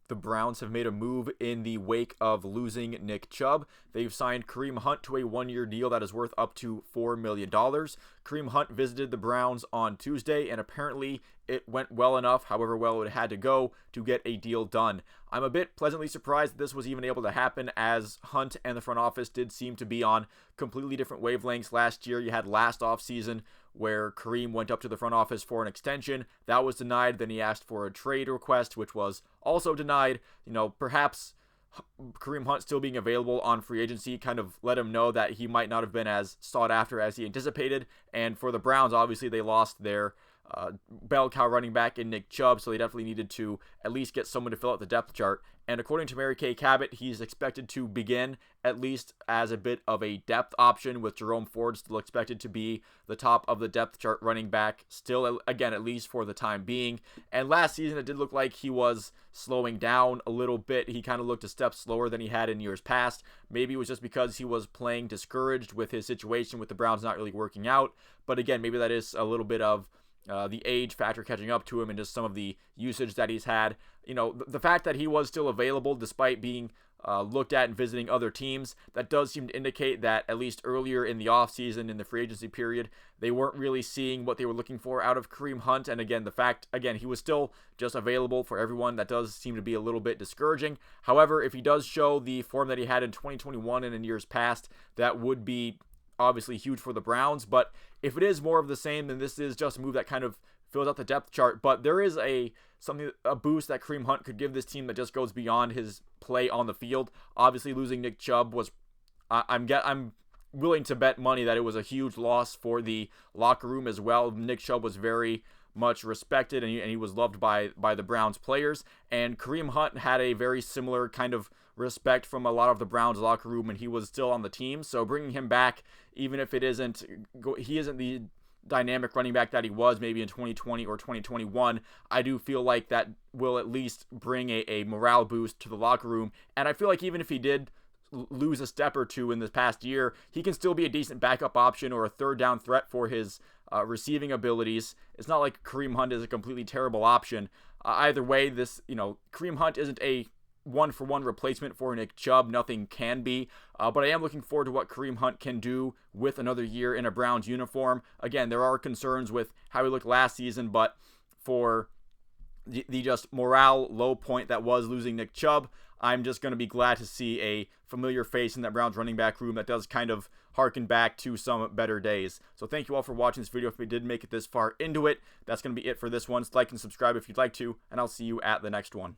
the Browns have made a move in the wake of losing Nick Chubb. They've signed Kareem Hunt to a one-year deal that is worth up to $4 million. Kareem Hunt visited the Browns on Tuesday, and apparently it went well enough, however well it had to go, to get a deal done. I'm a bit pleasantly surprised that this was even able to happen, as Hunt and the front office did seem to be on completely different wavelengths last year. You had last offseason where Kareem went up to the front office for an extension. That was denied. Then he asked for a trade request, which was also denied. Perhaps Kareem Hunt still being available on free agency kind of let him know that he might not have been as sought after as he anticipated. And for the Browns, obviously they lost their bell cow running back in Nick Chubb, so they definitely needed to at least get someone to fill out the depth chart. And according to Mary Kay Cabot, he's expected to begin at least as a bit of a depth option, with Jerome Ford still expected to be the top of the depth chart running back, still, again, at least for the time being. And last season, it did look like he was slowing down a little bit. He kind of looked a step slower than he had in years past. Maybe it was just because he was playing discouraged with his situation with the Browns not really working out. But again, maybe that is a little bit of the age factor catching up to him, and just some of the usage that he's had. The fact that he was still available despite being looked at and visiting other teams, that does seem to indicate that at least earlier in the offseason, in the free agency period, they weren't really seeing what they were looking for out of Kareem Hunt. And again, the fact, he was still just available for everyone, that does seem to be a little bit discouraging. However, if he does show the form that he had in 2021 and in years past, that would be obviously huge for the Browns. But if it is more of the same, then this is just a move that kind of fills out the depth chart. But there is a boost that Kareem Hunt could give this team that just goes beyond his play on the field. Obviously, losing Nick Chubb was, I'm willing to bet money that it was a huge loss for the locker room as well. Nick Chubb was very much respected, and he was loved by the Browns players. And Kareem Hunt had a very similar kind of respect from a lot of the Browns locker room, and he was still on the team. So bringing him back, even if he isn't the dynamic running back that he was maybe in 2020 or 2021, I do feel like that will at least bring a morale boost to the locker room. And I feel like even if he did lose a step or two in this past year, he can still be a decent backup option or a third down threat for his receiving abilities. It's not like Kareem Hunt is a completely terrible option. Either way, Kareem Hunt isn't a one-for-one replacement for Nick Chubb. Nothing can be. But I am looking forward to what Kareem Hunt can do with another year in a Browns uniform. Again, there are concerns with how he looked last season, but for the just morale low point that was losing Nick Chubb, I'm just going to be glad to see a familiar face in that Browns running back room that does kind of harken back to some better days. So thank you all for watching this video. If we did make it this far into it, that's going to be it for this one. Like and subscribe if you'd like to, and I'll see you at the next one.